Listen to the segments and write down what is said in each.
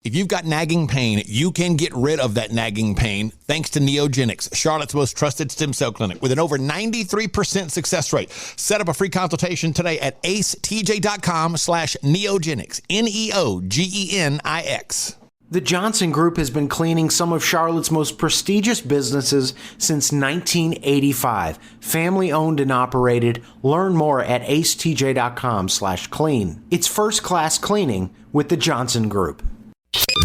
If you've got nagging pain, you can get rid of that nagging pain thanks to Neogenics, Charlotte's most trusted stem cell clinic with an over 93% success rate. Set up a free consultation today at acetj.com/neogenics, Neogenix. The Johnson Group has been cleaning some of Charlotte's most prestigious businesses since 1985. Family owned and operated. Learn more at acetj.com/clean. It's first class cleaning with the Johnson Group.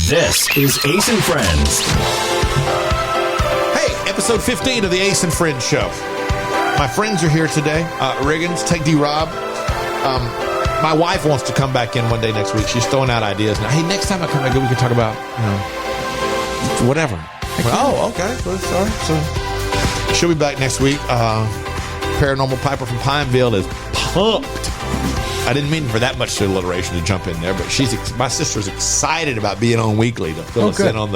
This is Ace and Friends. Hey, episode 15 of the Ace and Friends show. My friends are here today. Riggins, Tech D Rob. My wife wants to come back in one day next week. She's throwing out ideas. Now, hey, next time I come back, we can talk about, whatever. Oh, okay. Sorry. So she'll be back next week. Paranormal Piper from Pineville is pumped. I didn't mean for that much alliteration to jump in there, but my sister's excited about being on weekly to fill us in on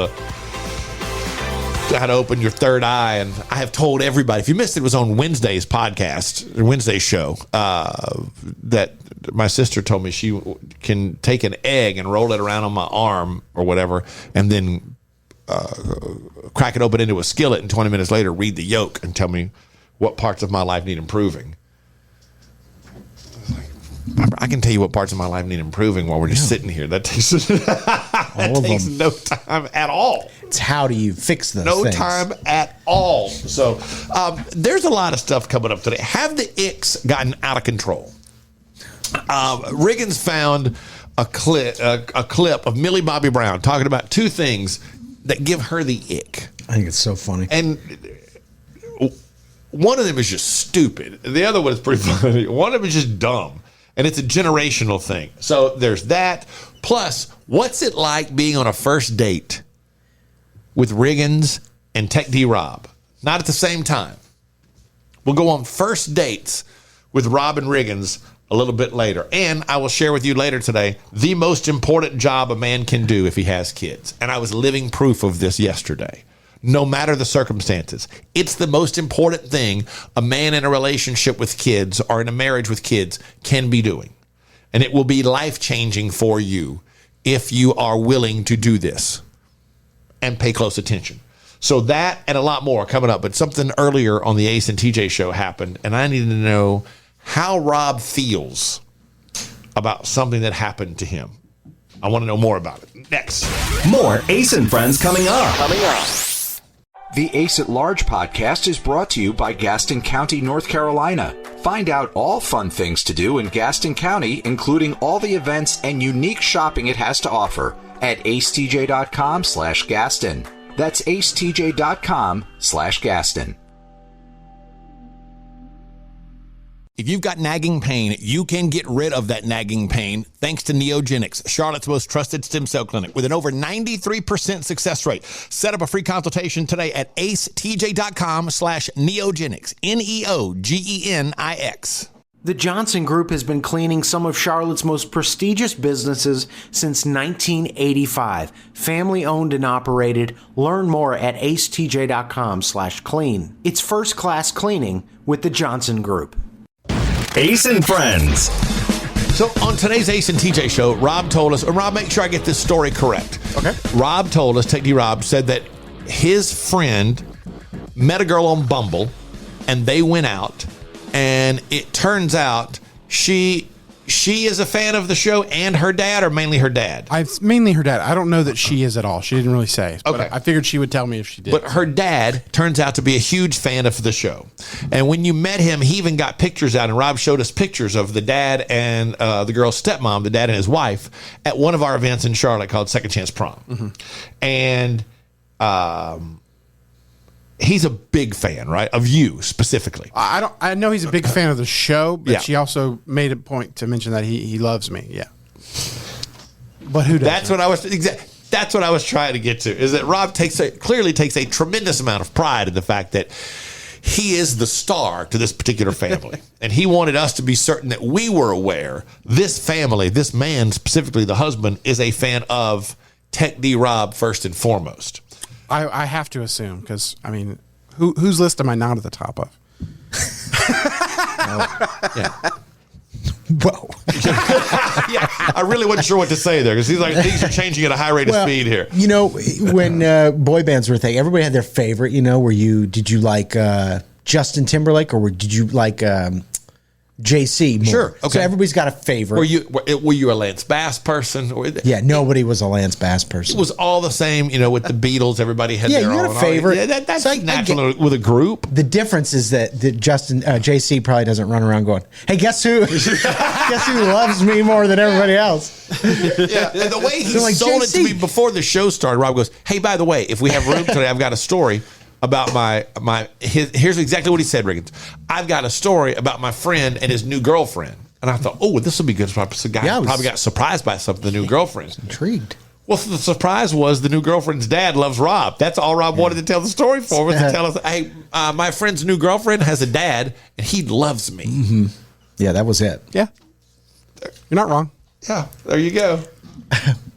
how to open your third eye. And I have told everybody, if you missed it, it was on Wednesday's podcast, Wednesday's show, that my sister told me she can take an egg and roll it around on my arm or whatever, and then crack it open into a skillet, and 20 minutes later read the yolk and tell me what parts of my life need improving. I can tell you what parts of my life need improving while we're just sitting here. That takes no time at all. It's how do you fix those things? No time at all. So there's a lot of stuff coming up today. Have the icks gotten out of control? Riggins found a clip of Millie Bobby Brown talking about two things that give her the ick. I think it's so funny. And one of them is just stupid. The other one is pretty funny. One of them is just dumb. And it's a generational thing. So there's that. Plus, what's it like being on a first date with Riggins and Tech D Rob? Not at the same time. We'll go on first dates with Rob and Riggins a little bit later. And I will share with you later today the most important job a man can do if he has kids. And I was living proof of this yesterday. No matter the circumstances, it's the most important thing a man in a relationship with kids or in a marriage with kids can be doing. And it will be life-changing for you if you are willing to do this and pay close attention. So that and a lot more coming up. But something earlier on the Ace and TJ show happened, and I needed to know how Rob feels about something that happened to him. I want to know more about it. Next. More Ace and Friends coming up. The Ace at Large podcast is brought to you by Gaston County, North Carolina. Find out all fun things to do in Gaston County, including all the events and unique shopping it has to offer at acetj.com/Gaston. That's acetj.com/Gaston. If you've got nagging pain, you can get rid of that nagging pain thanks to Neogenics, Charlotte's most trusted stem cell clinic with an over 93% success rate. Set up a free consultation today at acetj.com/Neogenics, Neogenix. The Johnson Group has been cleaning some of Charlotte's most prestigious businesses since 1985. Family owned and operated. Learn more at acetj.com/clean. It's first class cleaning with the Johnson Group. Ace and Friends. So on today's Ace and TJ show, Rob told us, and Rob, make sure I get this story correct. Okay. Rob told us, Tech D Rob said that his friend met a girl on Bumble and they went out, and it turns out she is a fan of the show, and her dad, or mainly her dad? Mainly her dad. I don't know that she is at all. She didn't really say. Okay. But I figured she would tell me if she did. But her dad turns out to be a huge fan of the show. And when you met him, he even got pictures out, and Rob showed us pictures of the dad and the girl's stepmom, the dad and his wife, at one of our events in Charlotte called Second Chance Prom. Mm-hmm. And he's a big fan, right, of you specifically. I know he's a big fan of the show, but Yeah. she also made a point to mention that he loves me. Yeah. But who doesn't? That's what I was trying to get to, is that Rob clearly takes a tremendous amount of pride in the fact that he is the star to this particular family. And he wanted us to be certain that we were aware this family, this man, specifically the husband, is a fan of Tech D Rob first and foremost. I have to assume, because, I mean, whose list am I not at the top of? Yeah. Whoa. Yeah, I really wasn't sure what to say there because he's like things are changing at a high rate of speed here. You know, when boy bands were a thing, everybody had their favorite. You know, did you like Justin Timberlake or did you like JC more? Sure. Okay. So everybody's got a favorite. Were you a Lance Bass person? Yeah, nobody was a Lance Bass person. It was all the same, you know, with the Beatles. Everybody had their you had own a favorite. Yeah, that's So I natural with a group. The difference is that Justin JC probably doesn't run around going, "Hey, guess who? Guess who loves me more than everybody else?" Yeah, and the way he They're like, sold it to JC. me before the show started, Rob goes, "Hey, by the way, if we have room today, I've got a story about here's exactly what he said, Riggins. I've got a story about my friend and his new girlfriend." And I thought, oh, this will be good. So the guy probably got surprised by something, the new girlfriend. Intrigued. Well, the surprise was the new girlfriend's dad loves Rob. That's all Rob wanted to tell the story for, was to tell us, hey, my friend's new girlfriend has a dad, and he loves me. Mm-hmm. Yeah, that was it. Yeah. You're not wrong. Yeah, there you go.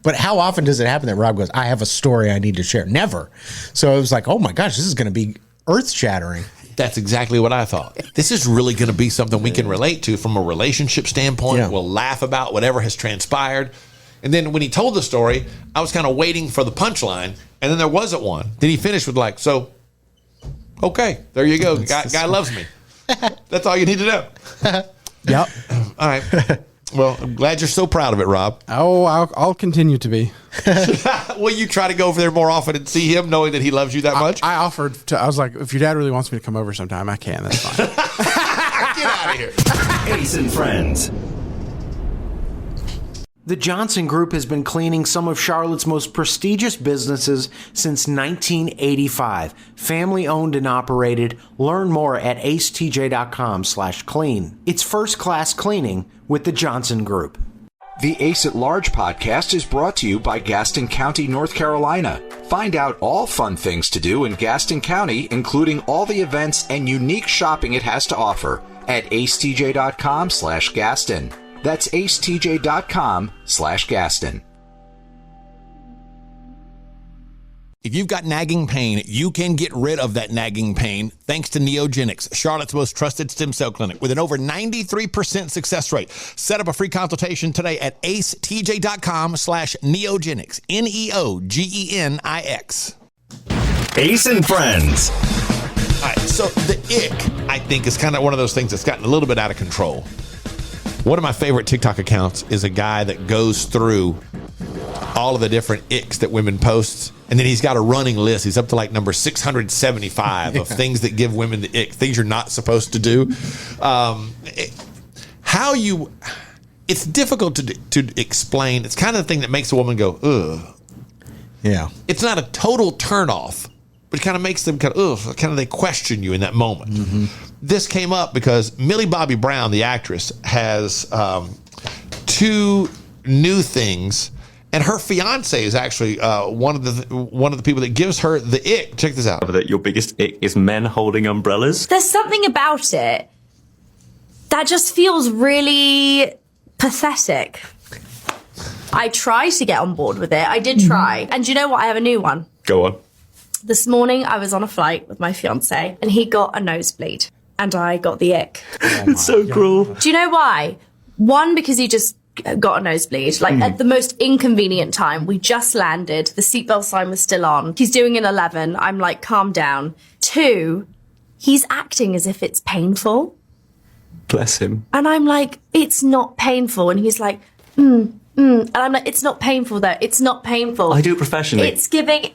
But how often does it happen that Rob goes, I have a story I need to share? Never. So it was like, oh my gosh, this is going to be earth-shattering. That's exactly what I thought. This is really going to be something we can relate to from a relationship standpoint. Yeah. We'll laugh about whatever has transpired. And then when he told the story, I was kind of waiting for the punchline, and then there wasn't one. Then he finished with like, so, okay, there you go. Guy loves me. That's all you need to know. Yep. All right. Well, I'm glad you're so proud of it, Rob. Oh, I'll continue to be. Will you try to go over there more often and see him, knowing that he loves you that much? I offered to. I was like, if your dad really wants me to come over sometime, I can. That's fine. Get out of here. Ace and Friends. The Johnson Group has been cleaning some of Charlotte's most prestigious businesses since 1985. Family owned and operated. Learn more at acetj.com/clean. It's first class cleaning with the Johnson Group. The Ace at Large podcast is brought to you by Gaston County, North Carolina. Find out all fun things to do in Gaston County, including all the events and unique shopping it has to offer at acetj.com/Gaston. That's acetj.com/Gaston. If you've got nagging pain, you can get rid of that nagging pain thanks to Neogenics, Charlotte's most trusted stem cell clinic with an over 93% success rate. Set up a free consultation today at acetj.com/Neogenics, Neogenix. Ace and Friends. All right, so the ick, I think, is kind of one of those things that's gotten a little bit out of control. One of my favorite TikTok accounts is a guy that goes through all of the different icks that women post, and then he's got a running list. He's up to like number 675 of things that give women the ick, things you're not supposed to do. It's difficult to explain. It's kind of the thing that makes a woman go, ugh. Yeah. It's not a total turnoff, but it kind of makes them kind of they question you in that moment. Mm-hmm. This came up because Millie Bobby Brown, the actress, has two new things, and her fiance is actually one of the people that gives her the ick. Check this out. That your biggest ick is men holding umbrellas. There's something about it that just feels really pathetic. I tried to get on board with it. I did try. And do you know what? I have a new one. Go on. This morning I was on a flight with my fiance and he got a nosebleed and I got the ick. It's so cruel. Do you know why? One, because he just got a nosebleed, like at the most inconvenient time. We just landed. The seatbelt sign was still on. He's doing an 11. I'm like, calm down. Two, he's acting as if it's painful. Bless him. And I'm like, it's not painful. And he's like, And I'm like, it's not painful though. It's not painful. I do it professionally. It's giving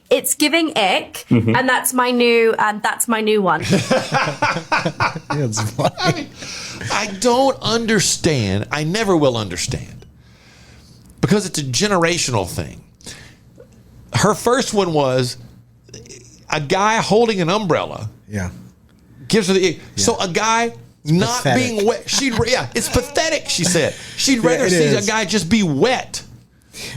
ick, and that's my new one. It's funny. I don't understand. I never will understand because it's a generational thing. Her first one was a guy holding an umbrella. Yeah. Gives her the ick. Yeah. So a guy not pathetic. being wet. It's pathetic, she said. She'd rather see a guy just be wet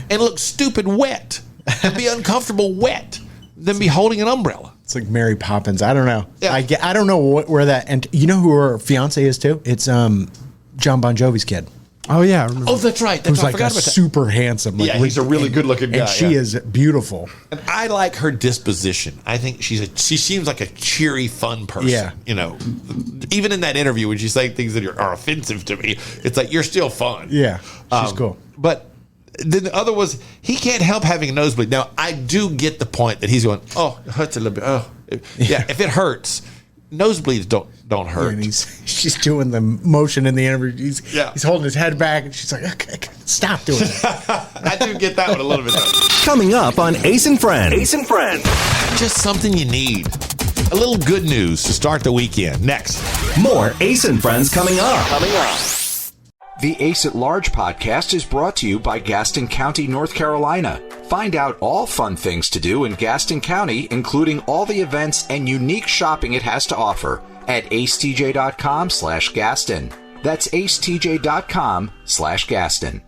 and look stupid wet and be uncomfortable wet than be holding an umbrella. It's like Mary Poppins. I don't know. Yeah. I don't know where that, and you know who her fiance is too? It's John Bon Jovi's kid. Oh yeah, I remember. Oh, that's right. Who's I like forgot a about that. super handsome. Like, Yeah, he's a really good-looking guy, and she yeah. is beautiful. And I like her disposition. I think she seems like a cheery, fun person. Yeah. You know, even in that interview when she's saying things that are offensive to me, it's like, you're still fun. Yeah, she's cool. But then the other was, he can't help having a nosebleed. Now, I do get the point that he's going, oh, it hurts a little bit. Oh, yeah. If it hurts, nosebleeds don't hurt. And she's doing the motion in the interview. He's holding his head back, and she's like, okay, stop doing that. I do get that one a little bit. Coming up on Ace and Friends. Ace and Friends. Just something you need. A little good news to start the weekend. Next. More Ace and Friends coming up. The Ace at Large podcast is brought to you by Gaston County, North Carolina. Find out all fun things to do in Gaston County, including all the events and unique shopping it has to offer at acetj.com/Gaston. That's acetj.com/Gaston.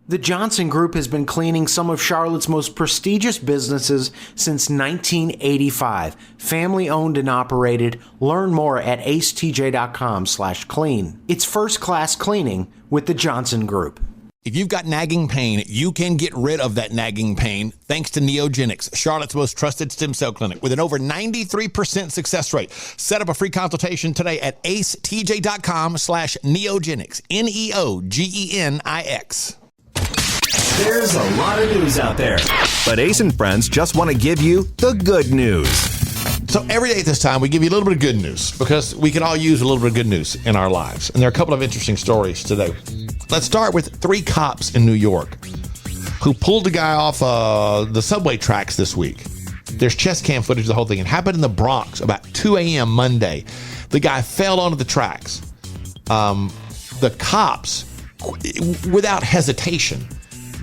The Johnson Group has been cleaning some of Charlotte's most prestigious businesses since 1985. Family owned and operated. Learn more at acetj.com/clean. It's first class cleaning with the Johnson Group. If you've got nagging pain, you can get rid of that nagging pain thanks to Neogenics, Charlotte's most trusted stem cell clinic with an over 93% success rate. Set up a free consultation today at acetj.com/Neogenics, Neogenix. There's a lot of news out there, but Ace and Friends just want to give you the good news. So every day at this time, we give you a little bit of good news because we can all use a little bit of good news in our lives. And there are a couple of interesting stories today. Let's start with 3 cops in New York who pulled a guy off the subway tracks this week. There's chest cam footage of the whole thing. It happened in the Bronx about 2 a.m. Monday. The guy fell onto the tracks. The cops, without hesitation,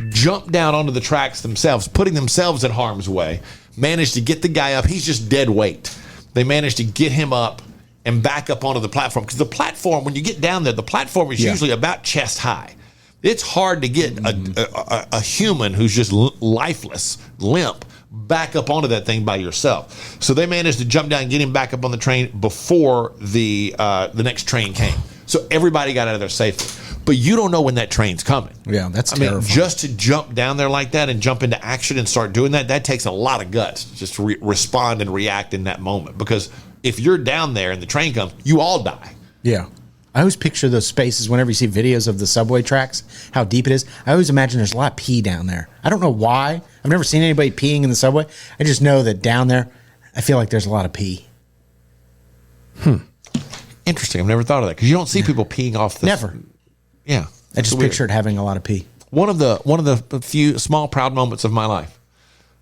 jumped down onto the tracks themselves, putting themselves in harm's way, managed to get the guy up. He's just dead weight. They managed to get him up and back up onto the platform. Because the platform, when you get down there, the platform is usually about chest high. It's hard to get a human who's just lifeless, limp, back up onto that thing by yourself. So they managed to jump down and get him back up on the train before the next train came. So everybody got out of there safely. But you don't know when that train's coming. Yeah, that's terrifying. Just to jump down there like that and jump into action and start doing that takes a lot of guts just to respond and react in that moment. Because if you're down there and the train comes, you all die. Yeah. I always picture those spaces whenever you see videos of the subway tracks, how deep it is. I always imagine there's a lot of pee down there. I don't know why. I've never seen anybody peeing in the subway. I just know that down there, I feel like there's a lot of pee. Interesting. I've never thought of that because you don't see people peeing off the... Never. Yeah. I just pictured having a lot of pee. One of the few small proud moments of my life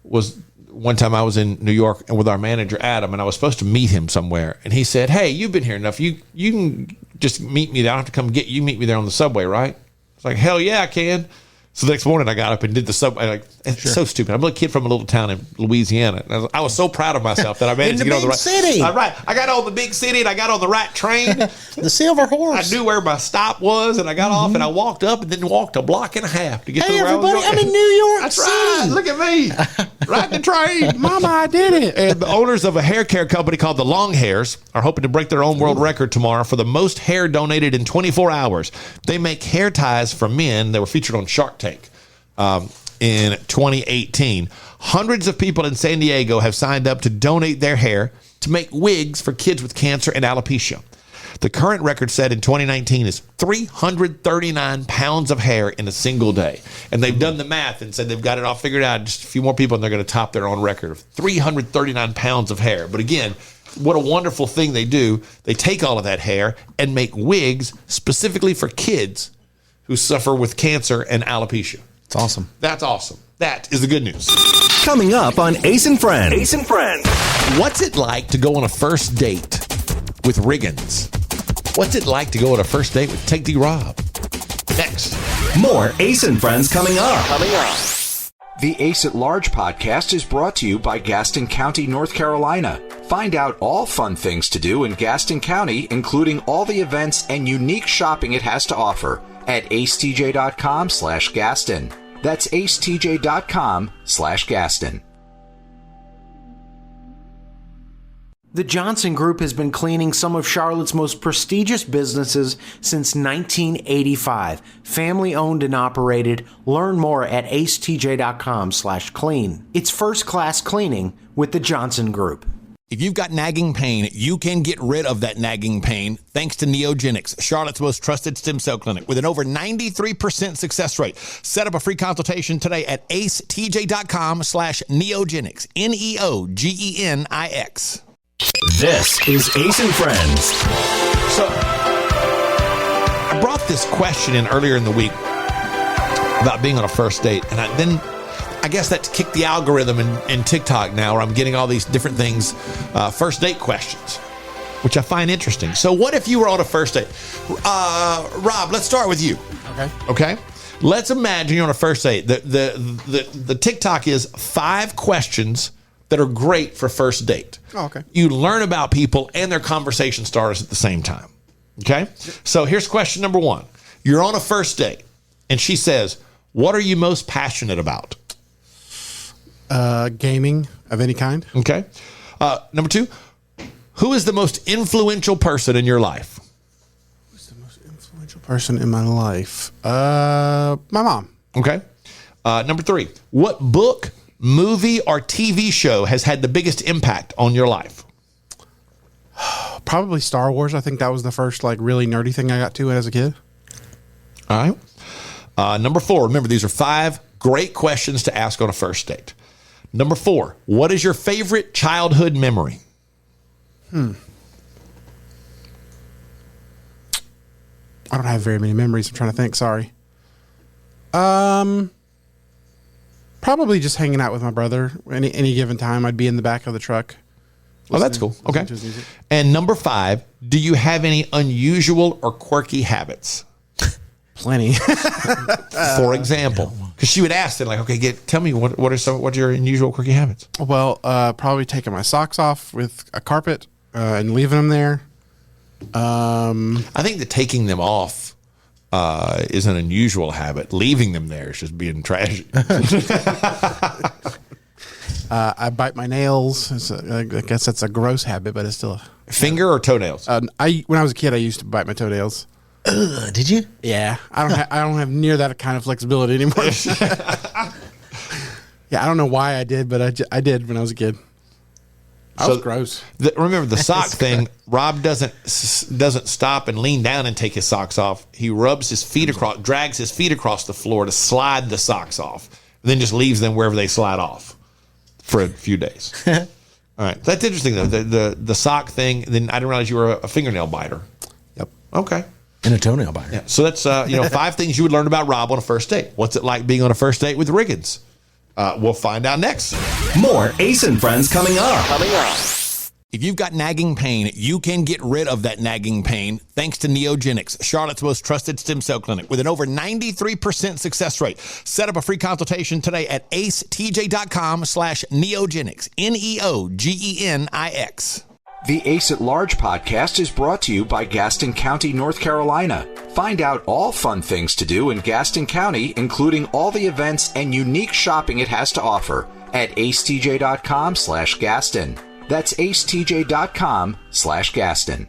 was one time I was in New York and with our manager Adam, and I was supposed to meet him somewhere, and he said, "Hey, you've been here enough. You can just meet me there. I don't have to come get you. Meet me there on the subway, right?" It's like, "Hell yeah, I can." So the next morning I got up and did the subway. It's so stupid. I'm a kid from a little town in Louisiana. And I was so proud of myself that I managed to get on the right city. Right. I got on the big city and I got on the right train. The Silver Horse. I knew where my stop was and I got off and I walked up and then walked a block and a half to get to Hey, where I was everybody, going. I'm in New York That's City. right. Look at me. Riding the train. Mama, I did it. And the owners of a hair care company called the Long Hairs are hoping to break their own world record tomorrow for the most hair donated in 24 hours. They make hair ties for men that were featured on Shark Tank. In 2018, hundreds of people in San Diego have signed up to donate their hair to make wigs for kids with cancer and alopecia. The current record set in 2019 is 339 pounds of hair in a single day. And they've done the math and said they've got it all figured out. Just a few more people and they're going to top their own record of 339 pounds of hair. But again, what a wonderful thing they do. They take all of that hair and make wigs specifically for kids who suffer with cancer and alopecia. It's awesome. That's awesome. That is the good news. Coming up on Ace and Friends. Ace and Friends. What's it like to go on a first date with Riggins? What's it like to go on a first date with Take D Rob? Next. More Ace and Friends coming up. The Ace at Large podcast is brought to you by Gaston County, North Carolina. Find out all fun things to do in Gaston County, including all the events and unique shopping it has to offer at acetj.com/Gaston. That's acetj.com/Gaston. The Johnson Group has been cleaning some of Charlotte's most prestigious businesses since 1985. Family owned and operated. Learn more at acetj.com/clean. It's first class cleaning with the Johnson Group. If you've got nagging pain, you can get rid of that nagging pain thanks to Neogenics, Charlotte's most trusted stem cell clinic with an over 93% success rate. Set up a free consultation today at acetj.com/neogenics, Neogenix. This is Ace and Friends. So I brought this question in earlier in the week about being on a first date, and I guess that's kicked the algorithm in TikTok now, where I'm getting all these different things, first date questions, which I find interesting. So what if you were on a first date? Rob, let's start with you. Okay. Let's imagine you're on a first date. The TikTok is 5 questions that are great for first date. Oh, okay. You learn about people and their conversation starters at the same time. Okay? So here's question number 1. You're on a first date, and she says, what are you most passionate about? Gaming of any kind. Okay. Number 2, who is the most influential person in your life? Who's the most influential person in my life? My mom. Okay. Number 3, what book, movie, or TV show has had the biggest impact on your life? Probably Star Wars. I think that was the first really nerdy thing I got to as a kid. All right. Number 4, remember, these are 5 great questions to ask on a first date. Number 4, what is your favorite childhood memory? I don't have very many memories. I'm trying to think. Sorry. Probably just hanging out with my brother. Any given time, I'd be in the back of the truck. Oh, that's cool. Okay. listening to his music. And number 5, do you have any unusual or quirky habits? Plenty. For example, because she would ask then, okay, tell me what are your unusual quirky habits? Well, probably taking my socks off with a carpet and leaving them there. I think that taking them off is an unusual habit. Leaving them there is just being trashy. I bite my nails. I guess that's a gross habit, but it's still Finger or toenails? when I was a kid, I used to bite my toenails. Did you? Yeah, I don't have near that kind of flexibility anymore. Yeah, I don't know why I did, but I did when I was a kid. I was gross. Remember the sock thing. Rob doesn't stop and lean down and take his socks off. He rubs his feet across, drags his feet across the floor to slide the socks off, and then just leaves them wherever they slide off for a few days. All right, that's interesting though. The sock thing. Then I didn't realize you were a fingernail biter. Yep. Okay. And a toenail biter. Yeah. So that's 5 things you would learn about Rob on a first date. What's it like being on a first date with Riggins? We'll find out next. More Ace and Friends coming up. If you've got nagging pain, you can get rid of that nagging pain thanks to Neogenics, Charlotte's most trusted stem cell clinic with an over 93% success rate. Set up a free consultation today at acetj.com/neogenics, Neogenix. The Ace at Large podcast is brought to you by Gaston County, North Carolina. Find out all fun things to do in Gaston County, including all the events and unique shopping it has to offer at acetj.com/Gaston. That's acetj.com/Gaston.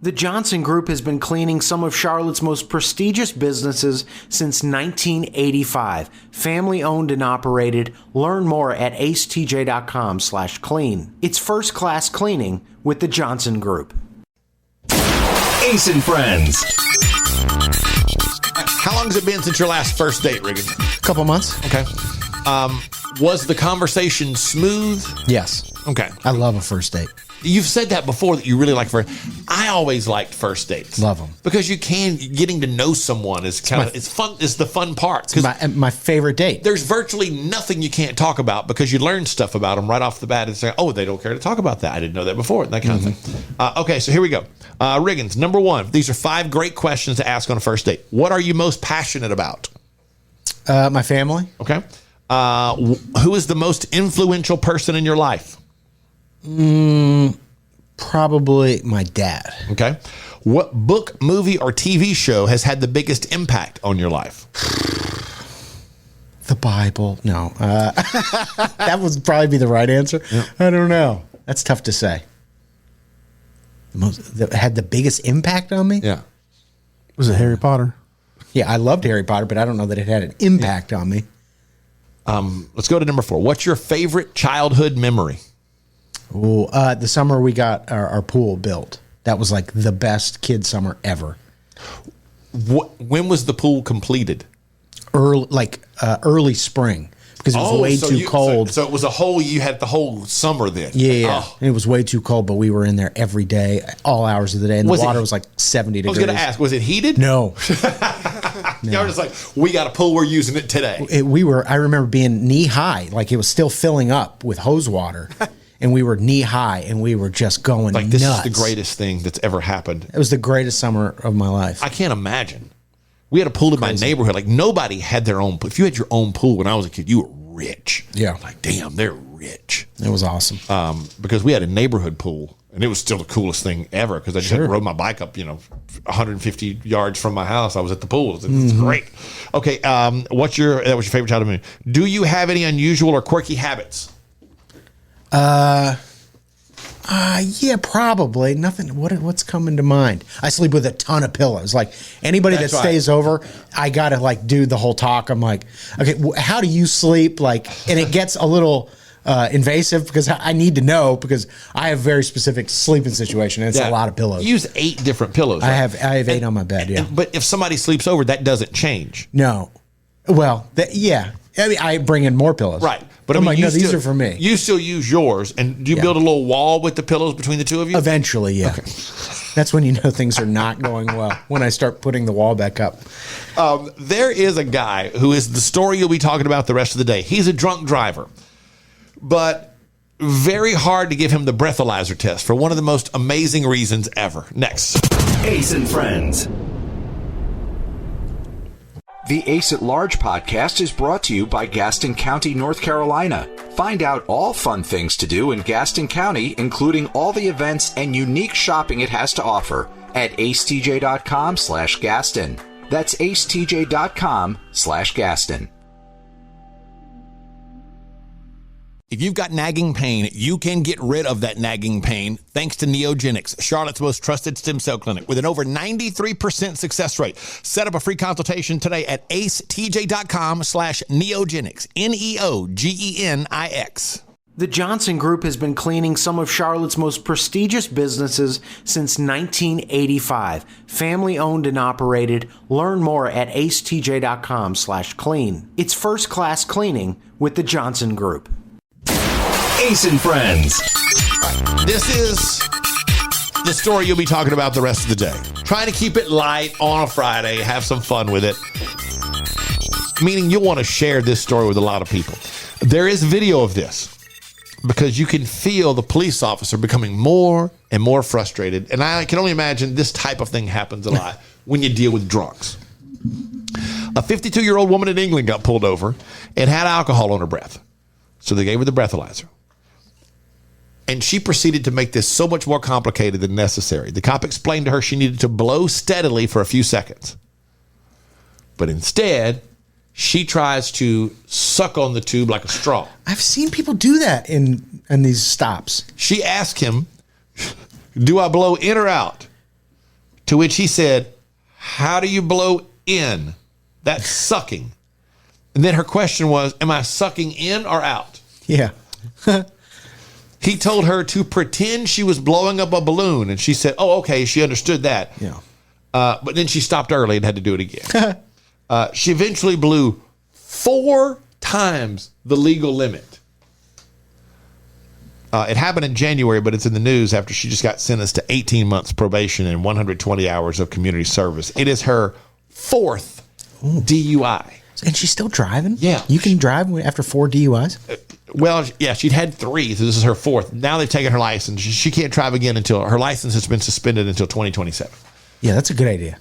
The Johnson Group has been cleaning some of Charlotte's most prestigious businesses since 1985. Family owned and operated. Learn more at acetj.com/clean. It's first class cleaning with the Johnson Group. Ace and Friends. How long has it been since your last first date, Riggins? A couple months. Okay. Was the conversation smooth? Yes. Okay. I love a first date. You've said that before that you really like first. I always liked first dates. Love them. Because getting to know someone is it's fun. It's the fun part. It's my favorite date. There's virtually nothing you can't talk about because you learn stuff about them right off the bat and say, oh, they don't care to talk about that. I didn't know that before. That kind of thing. Okay, so here we go. Riggins, number 1. These are 5 great questions to ask on a first date. What are you most passionate about? My family. Okay. Who is the most influential person in your life? Probably my dad. Okay. What book, movie, or TV show has had the biggest impact on your life? The Bible. No. That would probably be the right answer. Yeah. I don't know. That's tough to say. That had the biggest impact on me? Yeah. Was it Harry Potter? Yeah, I loved Harry Potter, but I don't know that it had an impact on me. Let's go to number 4. What's your favorite childhood memory? Ooh, the summer we got our pool built. That was like the best kid summer ever. When was the pool completed? Early spring, because it was way too cold. So it was you had the whole summer then. Yeah. Oh. It was way too cold, but we were in there every day, all hours of the day, and the water was like 70 I degrees. was going to ask, was it heated? No. Y'all were just like, we got a pool, we're using it today. I remember being knee high, like it was still filling up with hose water, and we were knee high, and we were just going Like, this nuts. is the greatest thing that's ever happened. It was the greatest summer of my life. I can't imagine. We had a pool in my neighborhood. Like, nobody had their own pool. If you had your own pool when I was a kid, you were rich. Yeah. Like, damn, they're rich. It was awesome. Because we had a neighborhood pool, and it was still the coolest thing ever because I just had rode my bike up, 150 yards from my house. I was at the pool. It's great. Okay, that was your favorite childhood movie. Do you have any unusual or quirky habits? Yeah, probably. Nothing. What's coming to mind? I sleep with a ton of pillows. Like anybody That's that stays over, I gotta like do the whole talk. I'm like, okay, how do you sleep? Like, and it gets a little invasive because I need to know because I have a very specific sleeping situation. And it's a lot of pillows. You use 8 different pillows. I Right? have 8 on my bed. Yeah. But if somebody sleeps over, that doesn't change. No. Well, yeah. I mean, I bring in more pillows. Right. But I'm I mean, like, no, these are for me. You still use yours, and do you build a little wall with the pillows between the two of you? Eventually, yeah. Okay. That's when you know things are not going well, when I start putting the wall back up. There is a guy who is the story you'll be talking about the rest of the day. He's a drunk driver, but very hard to give him the breathalyzer test for one of the most amazing reasons ever. Next. Ace and Friends. The Ace at Large podcast is brought to you by Gaston County, North Carolina. Find out all fun things to do in Gaston County, including all the events and unique shopping it has to offer at acetj.com/Gaston. That's acetj.com/Gaston. If you've got nagging pain, you can get rid of that nagging pain thanks to Neogenics, Charlotte's most trusted stem cell clinic with an over 93% success rate. Set up a free consultation today at acetj.com/Neogenics, Neogenix. The Johnson Group has been cleaning some of Charlotte's most prestigious businesses since 1985. Family owned and operated. Learn more at acetj.com/clean. It's first class cleaning with the Johnson Group. Ace and Friends. This is the story you'll be talking about the rest of the day. Trying to keep it light on a Friday, have some fun with it. Meaning you'll want to share this story with a lot of people. There is video of this because you can feel the police officer becoming more and more frustrated. And I can only imagine this type of thing happens a lot when you deal with drunks. A 52-year-old woman in England got pulled over and had alcohol on her breath. So they gave her the breathalyzer. And she proceeded to make this so much more complicated than necessary. The cop explained to her she needed to blow steadily for a few seconds. But instead, she tries to suck on the tube like a straw. I've seen people do that in these stops. She asked him, "Do I blow in or out?" To which he said, "How do you blow in? That's sucking." And then her question was, "Am I sucking in or out?" Yeah. He told her to pretend she was blowing up a balloon, and she said, "Oh, okay." She understood that. Yeah. But then she stopped early and had to do it again. She eventually blew 4 times the legal limit. It happened in January, but it's in the news after she just got sentenced to 18 months probation and 120 hours of community service. It is her 4th DUI. And she's still driving? Yeah. You can drive after 4 DUIs? Well, yeah, she'd had 3, so this is her 4th. Now they've taken her license. She can't drive again until her license has been suspended until 2027. Yeah, that's a good idea.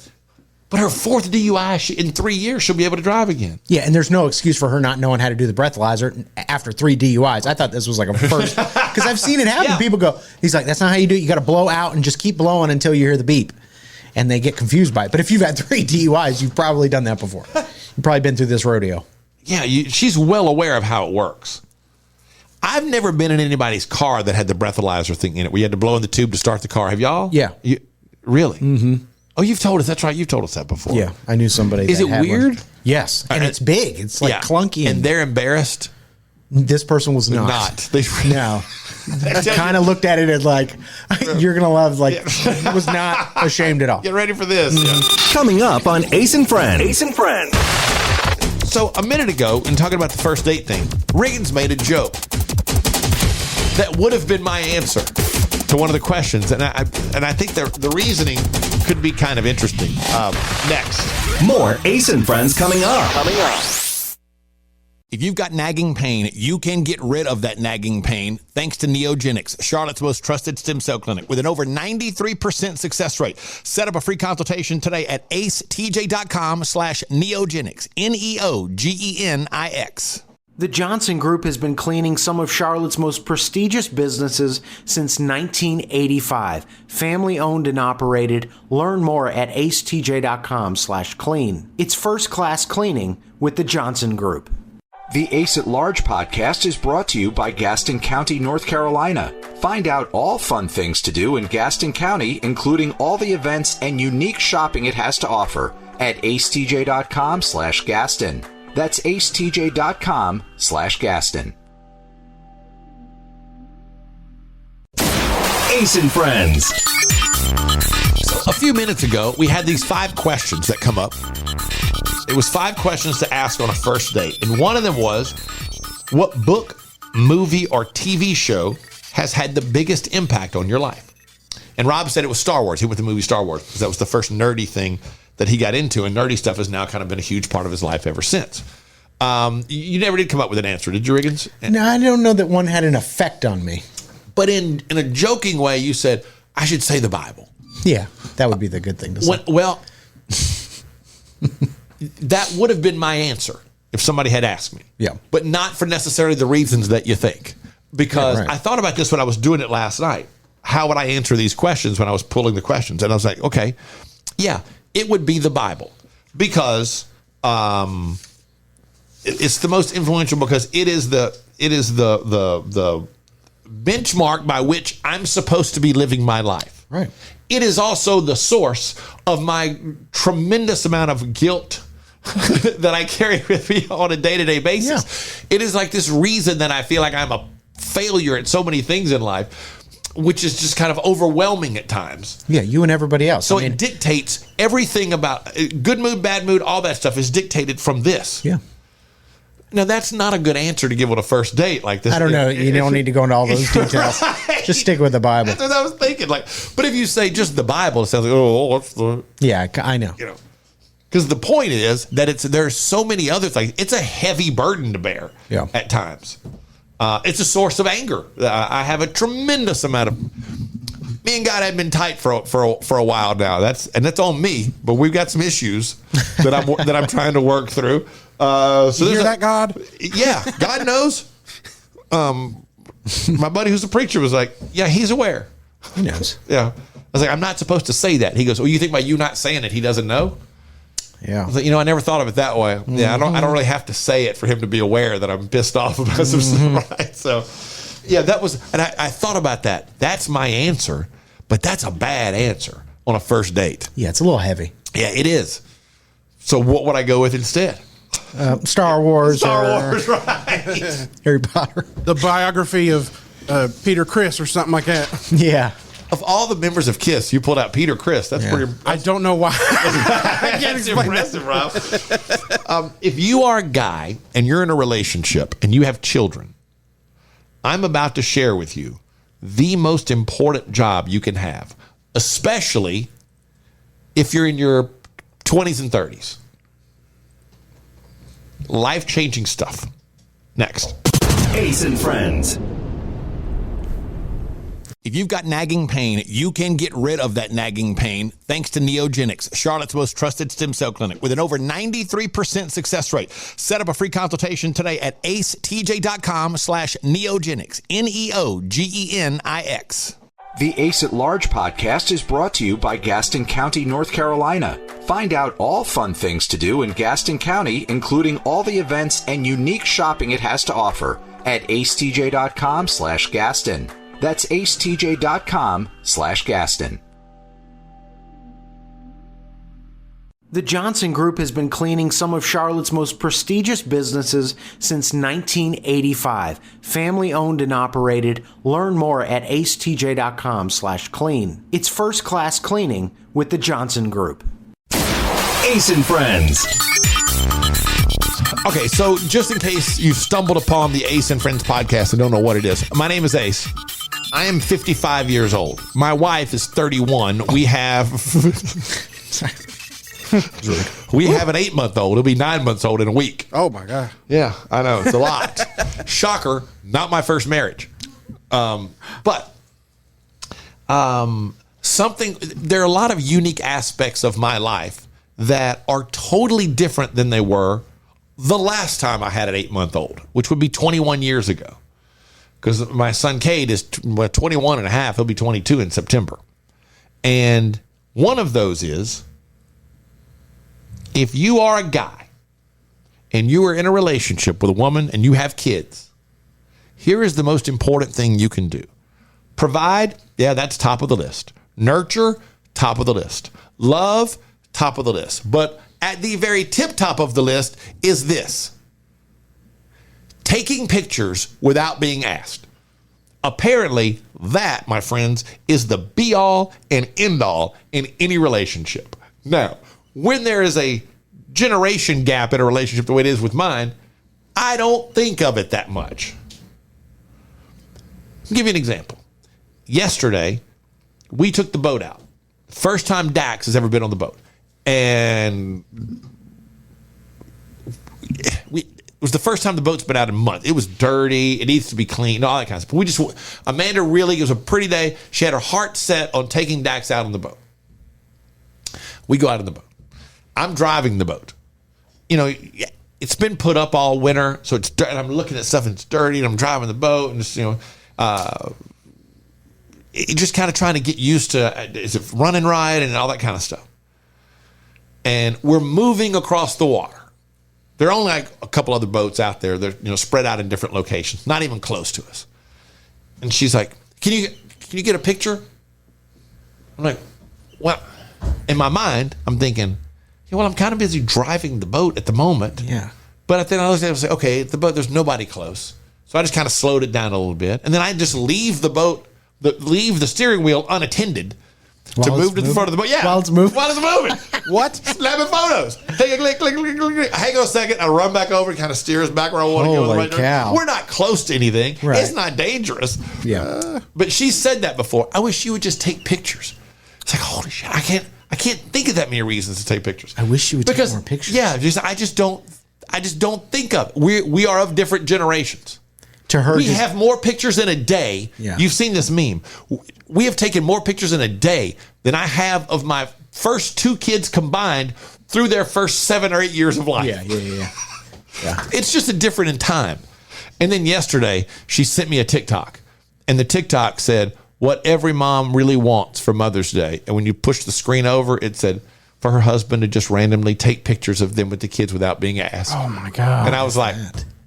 But her 4th DUI, in 3 years, she'll be able to drive again. Yeah, and there's no excuse for her not knowing how to do the breathalyzer after 3 DUIs. I thought this was like a first. Because I've seen it happen. Yeah. People go, he's like, that's not how you do it. You got to blow out and just keep blowing until you hear the beep. And they get confused by it. But if you've had 3 DUIs, you've probably done that before. You've probably been through this rodeo. Yeah, she's well aware of how it works. I've never been in anybody's car that had the breathalyzer thing in it, where you had to blow in the tube to start the car. Have y'all? Yeah. Really? Mm-hmm. Oh, you've told us. That's right. You've told us that before. Yeah, I knew somebody. Is that it had weird? One. Yes, and it's big. It's like clunky, and they're embarrassed. This person was not. No. Kind of looked at it as like, you're going to love, like, was not ashamed at all. Get ready for this. Mm-hmm. Coming up on Ace and Friends. Ace and Friends. So a minute ago, in talking about the first date thing, Riggins made a joke that would have been my answer to one of the questions. And I think the reasoning could be kind of interesting. Next. More Ace and Friends coming up. If you've got nagging pain, you can get rid of that nagging pain thanks to Neogenics, Charlotte's most trusted stem cell clinic with an over 93% success rate. Set up a free consultation today at acetj.com/neogenics, Neogenix. The Johnson Group has been cleaning some of Charlotte's most prestigious businesses since 1985. Family owned and operated. Learn more at acetj.com/clean. It's first class cleaning with the Johnson Group. The Ace at Large podcast is brought to you by Gaston County, North Carolina. Find out all fun things to do in Gaston County, including all the events and unique shopping it has to offer at acetj.com/Gaston. That's acetj.com/Gaston. Ace and Friends. A few minutes ago, we had these 5 questions that come up. It was 5 questions to ask on a first date. And one of them was, what book, movie, or TV show has had the biggest impact on your life? And Rob said it was Star Wars. He went to the movie Star Wars because that was the first nerdy thing that he got into. And nerdy stuff has now kind of been a huge part of his life ever since. You never did come up with an answer, did you, Riggins? No, I don't know that one had an effect on me. But in a joking way, you said, I should say the Bible. Yeah, that would be the good thing to say. Well, that would have been my answer if somebody had asked me. Yeah. But not for necessarily the reasons that you think. Because Yeah, right. I thought about this when I was doing it last night. How would I answer these questions when I was pulling the questions? And I was like, okay, yeah, it would be the Bible. Because it's the most influential, because it is the benchmark by which I'm supposed to be living my life. Right. It is also the source of my tremendous amount of guilt that I carry with me on a day-to-day basis. Yeah. It is like this reason that I feel like I'm a failure at so many things in life, which is just kind of overwhelming at times. Yeah, you and everybody else. So it dictates everything about good mood, bad mood, all that stuff is dictated from this. Yeah. Now, that's not a good answer to give on a first date like this. I don't know. You don't need to go into all those details. Right. Just stick with the Bible. That's what I was thinking. But if you say just the Bible, it sounds like, oh, what's the... Yeah, I know. Because the point is that there's so many other things. It's a heavy burden to bear at times. It's a source of anger. I have a tremendous amount of... Me and God have been tight for a while now. That's on me, but we've got some issues that I'm trying to work through. So you hear that, God? Yeah, God knows. My buddy who's a preacher was like, yeah, he's aware. He knows. Yeah. I was like, I'm not supposed to say that. He goes, well, you think by you not saying it, he doesn't know? Yeah. I was like, I never thought of it that way. Mm-hmm. Yeah, I don't really have to say it for him to be aware that I'm pissed off about some stuff, right? So, yeah, that was, and I thought about that. That's my answer, but that's a bad answer on a first date. Yeah, it's a little heavy. Yeah, it is. So what would I go with instead? Star Wars, right? Harry Potter, the biography of Peter Criss or something like that. Yeah. Of all the members of KISS, you pulled out Peter Criss. That's pretty. I don't know why. That's impressive, Rob. If you are a guy and you're in a relationship and you have children, I'm about to share with you the most important job you can have, especially if you're in your 20s and 30s. Life-changing stuff. Next. Ace and Friends. If you've got nagging pain, you can get rid of that nagging pain thanks to Neogenics, Charlotte's most trusted stem cell clinic with an over 93% success rate. Set up a free consultation today at acetj.com/neogenics, Neogenix. The Ace at Large podcast is brought to you by Gaston County, North Carolina. Find out all fun things to do in Gaston County, including all the events and unique shopping it has to offer at acetj.com/Gaston. That's acetj.com/Gaston. The Johnson Group has been cleaning some of Charlotte's most prestigious businesses since 1985. Family owned and operated. Learn more at acetj.com/clean. It's first class cleaning with the Johnson Group. Ace and Friends. Okay, so just in case you've stumbled upon the Ace and Friends podcast and don't know what it is, my name is Ace. I am 55 years old. My wife is 31. We have an 8-month-old. It'll be 9 months old in a week. Oh my God. Yeah, I know. It's a lot. Shocker. Not my first marriage. But there are a lot of unique aspects of my life that are totally different than they were the last time I had an 8-month-old, which would be 21 years ago. Because my son Cade is 21 and a half. He'll be 22 in September. And one of those is, if you are a guy and you are in a relationship with a woman and you have kids, here is the most important thing you can do. Provide, yeah, that's top of the list. Nurture, top of the list. Love, top of the list. But at the very tip top of the list is this: taking pictures without being asked. Apparently, that, my friends, is the be-all and end-all in any relationship. Now, when there is a generation gap in a relationship the way it is with mine, I don't think of it that much. I'll give you an example. Yesterday, we took the boat out. First time Dax has ever been on the boat. And it was the first time the boat's been out in a month. It was dirty. It needs to be cleaned, all that kind of stuff. Amanda really, it was a pretty day. She had her heart set on taking Dax out on the boat. We go out on the boat. I'm driving the boat. You know, it's been put up all winter, so it's dirty. I'm looking at stuff and it's dirty, and I'm driving the boat, and just, just kind of trying to get used to, is it running right, and all that kind of stuff. And we're moving across the water. There are only like a couple other boats out there. They're spread out in different locations, not even close to us. And she's like, "Can you get a picture?" I'm like, "Well," in my mind, I'm thinking, well, I'm kind of busy driving the boat at the moment. Yeah. But then I was able to say, okay, the boat, there's nobody close. So I just kind of slowed it down a little bit. And then I just leave the boat, leave the steering wheel unattended to move to the front of the boat. Yeah. While it's moving. While it's moving. What? Snapping photos. Take a click, click, click, click, click. Hang on a second. I run back over and kind of steer us back where I want to go. Holy Right cow. We're not close to anything. Right. It's not dangerous. Yeah. But she said that before. I wish you would just take pictures. It's like, holy shit, I can't think of that many reasons to take pictures. I wish you would take more pictures. Yeah, I just don't think of it. We are of different generations. To her, we have more pictures in a day. Yeah. You've seen this meme. We have taken more pictures in a day than I have of my first 2 kids combined through their first 7 or 8 years of life. Yeah. It's just a different in time. And then yesterday, she sent me a TikTok. And the TikTok said, what every mom really wants for Mother's Day. And when you push the screen over, it said, for her husband to just randomly take pictures of them with the kids without being asked. Oh my God. And I was like,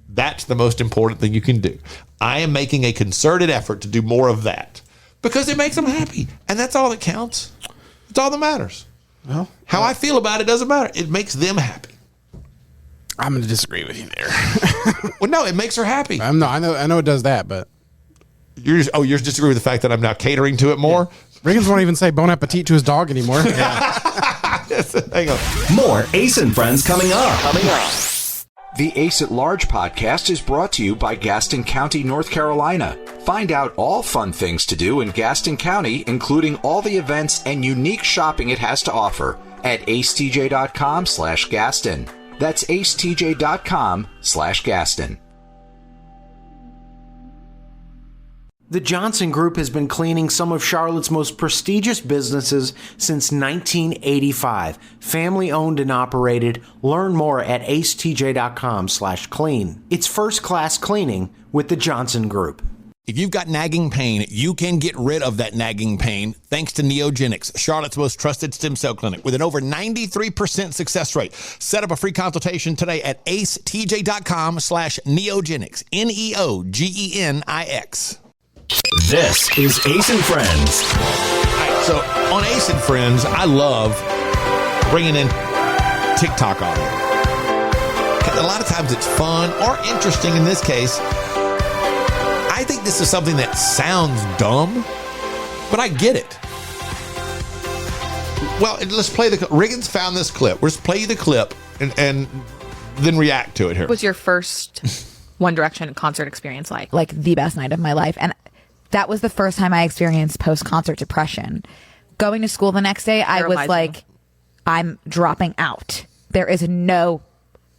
that's the most important thing you can do. I am making a concerted effort to do more of that because it makes them happy. And that's all that counts. It's all that matters. Well, how I feel about it doesn't matter. It makes them happy. I'm going to disagree with you there. Well, no, it makes her happy. I know it does that, but you're disagreeing with the fact that I'm now catering to it more. Yeah. Riggins won't even say bon appetit to his dog anymore. Hang on. More Ace and Friends coming up. The Ace at Large podcast is brought to you by Gaston County, North Carolina. Find out all fun things to do in Gaston County, including all the events and unique shopping it has to offer at acetj.com/Gaston. That's acetj.com/Gaston. The Johnson Group has been cleaning some of Charlotte's most prestigious businesses since 1985. Family owned and operated. Learn more at acetj.com/clean. It's first class cleaning with the Johnson Group. If you've got nagging pain, you can get rid of that nagging pain thanks to Neogenics, Charlotte's most trusted stem cell clinic with an over 93% success rate. Set up a free consultation today at acetj.com/neogenics, Neogenix. This is Ace and Friends. All right, so on Ace and Friends, I love bringing in TikTok audio. A lot of times it's fun or interesting. In this case, I think this is something that sounds dumb, but I get it. Well, let's play the clip. Riggins found this clip. Let's play the clip and then react to it here. What was your first One Direction concert experience like? Like the best night of my life. And that was the first time I experienced post-concert depression. Going to school the next day, I was like, I'm dropping out. There is no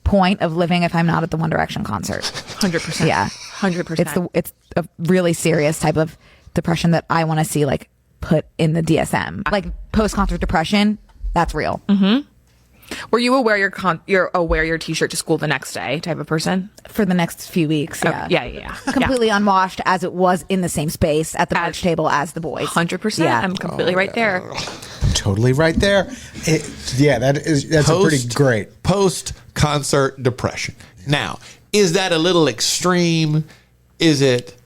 point of living if I'm not at the One Direction concert. 100%. Yeah. 100%. It's a really serious type of depression that I want to see like put in the DSM. Like post-concert depression, that's real. Mm-hmm. Were you aware you're wear your t-shirt to school the next day type of person? For the next few weeks, yeah. Yeah. Completely unwashed as it was in the same space at the merch table as the boys. 100%. Yeah. I'm completely right there. Totally right there. That's a pretty great. Post-concert depression. Now, is that a little extreme? Is it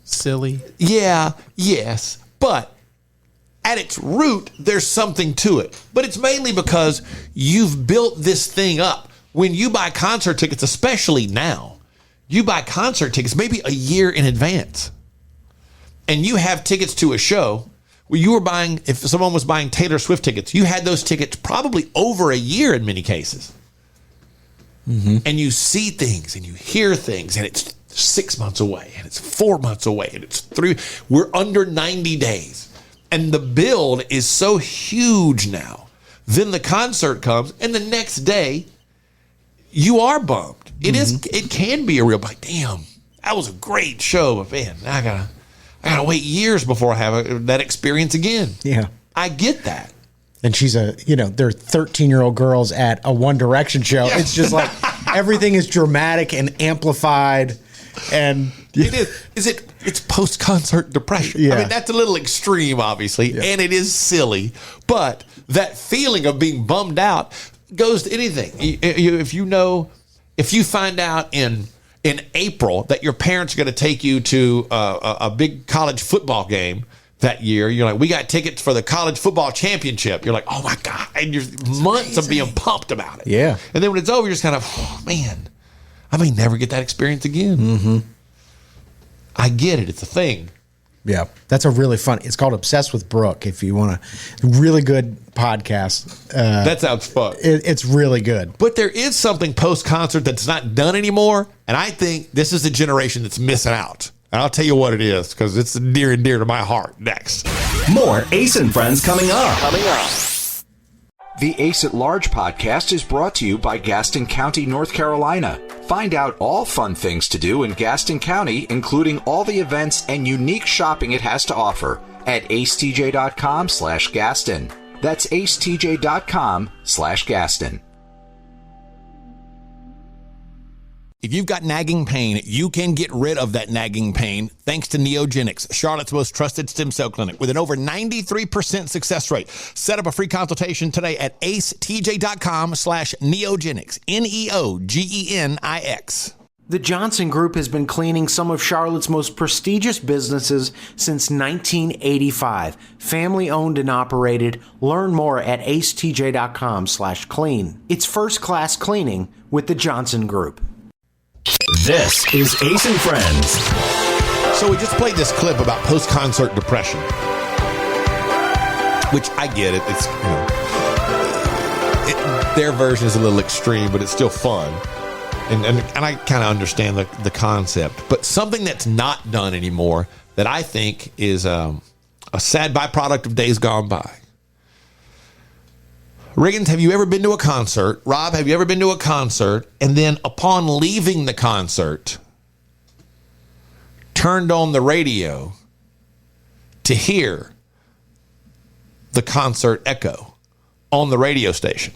silly? Yeah, yes. But at its root, there's something to it. But it's mainly because you've built this thing up. When you buy concert tickets, especially now, you buy concert tickets maybe a year in advance. And you have tickets to a show where you were buying, if someone was buying Taylor Swift tickets, you had those tickets probably over a year in many cases. Mm-hmm. And you see things and you hear things, and it's 6 months away, and it's 4 months away, and it's 3. We're under 90 days. And the build is so huge now. Then the concert comes, and the next day, you are bummed. It can be a real, like, damn, that was a great show, but man, I gotta wait years before I have that experience again. Yeah. I get that. And she's they're 13-year-old girls at a One Direction show. Yeah. It's just like everything is dramatic and amplified. And it is. It's post-concert depression. Yeah. I mean, that's a little extreme, obviously, and it is silly. But that feeling of being bummed out goes to anything. If you find out in April that your parents are going to take you to a big college football game that year, you're like, we got tickets for the college football championship. You're like, oh my God. And you're months of being pumped about it. Yeah. And then when it's over, you're just kind of, oh man, I may never get that experience again. Mm-hmm. I get it. It's a thing. Yeah. That's a really fun. It's called Obsessed with Brooke. If you want a really good podcast. That sounds fun. It's really good. But there is something post-concert that's not done anymore. And I think this is the generation that's missing out. And I'll tell you what it is, because it's near and dear to my heart. Next. More Ace and Friends coming up. The Ace at Large podcast is brought to you by Gaston County, North Carolina. Find out all fun things to do in Gaston County, including all the events and unique shopping it has to offer at acetj.com/Gaston. That's acetj.com/Gaston. If you've got nagging pain, you can get rid of that nagging pain thanks to Neogenics, Charlotte's most trusted stem cell clinic with an over 93% success rate. Set up a free consultation today at acetj.com/Neogenics, Neogenix. The Johnson Group has been cleaning some of Charlotte's most prestigious businesses since 1985. Family owned and operated. Learn more at acetj.com/clean. It's first class cleaning with the Johnson Group. This is Ace and Friends. So we just played this clip about post-concert depression, which I get it. It's their version is a little extreme, but it's still fun, and I kind of understand the concept. But something that's not done anymore that I think is a sad byproduct of days gone by. Riggins, have you ever been to a concert? Rob, have you ever been to a concert and then upon leaving the concert, turned on the radio to hear the concert echo on the radio station?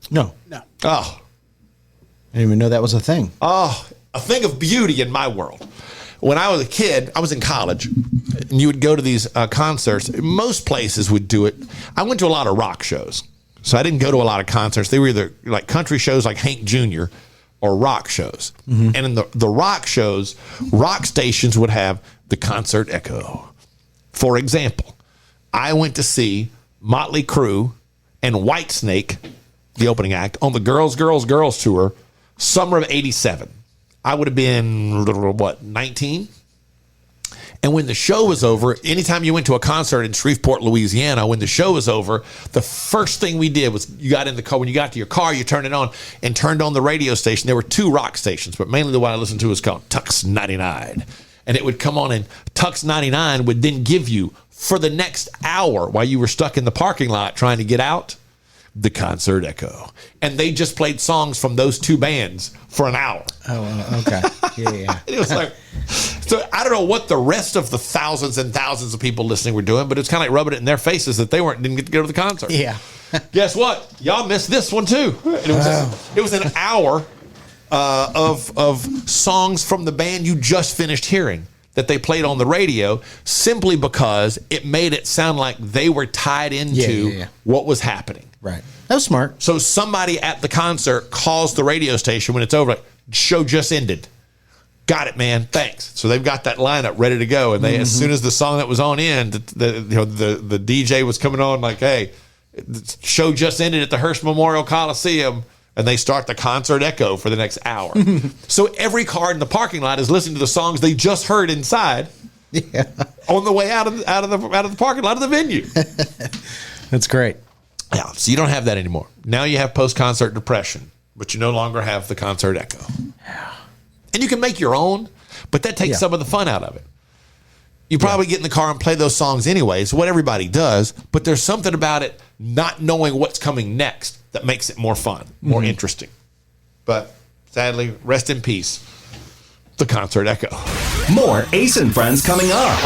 No. Oh. I didn't even know that was a thing. Oh, a thing of beauty in my world. when I was a kid, I was in college, and you would go to these concerts. Most places would do it. I went to a lot of rock shows, so I didn't go to a lot of concerts. They were either like country shows like Hank Jr. or rock shows. And in the rock shows, rock stations would have the concert echo. For example, I went to see Motley Crue and Whitesnake, the opening act, on the Girls, Girls, Girls tour, summer of 87. I would have been, 19? And when the show was over, anytime you went to a concert in Shreveport, Louisiana, when the show was over, the first thing we did was you got in the car. When you got to your car, you turned it on and turned on the radio station. There were 2 rock stations, but mainly the one I listened to was called Tux 99. And it would come on, and Tux 99 would then give you, for the next hour while you were stuck in the parking lot trying to get out, the concert echo. And they just played songs from those 2 bands for an hour. Oh, okay. Yeah. It was like, so I don't know what the rest of the thousands and thousands of people listening were doing, but it's kind of like rubbing it in their faces that they didn't get to go to the concert. Yeah. Guess what? Y'all missed this one too. It was an hour of songs from the band you just finished hearing that they played on the radio, simply because it made it sound like they were tied into what was happening. Right. That was smart. So somebody at the concert calls the radio station when it's over, like, show just ended. Got it, man. Thanks. So they've got that lineup ready to go. And they, as soon as the song that was on ended, the DJ was coming on like, hey, the show just ended at the Hearst Memorial Coliseum. And they start the concert echo for the next hour. So every car in the parking lot is listening to the songs they just heard inside on the way out of the parking lot of the venue. That's great. Yeah, so you don't have that anymore. Now you have post-concert depression, but you no longer have the concert echo. And you can make your own, but that takes some of the fun out of it. You probably get in the car and play those songs anyways, what everybody does, but there's something about it not knowing what's coming next that makes it more fun, more interesting. But sadly, rest in peace, the concert echo. More Ace and Friends coming up.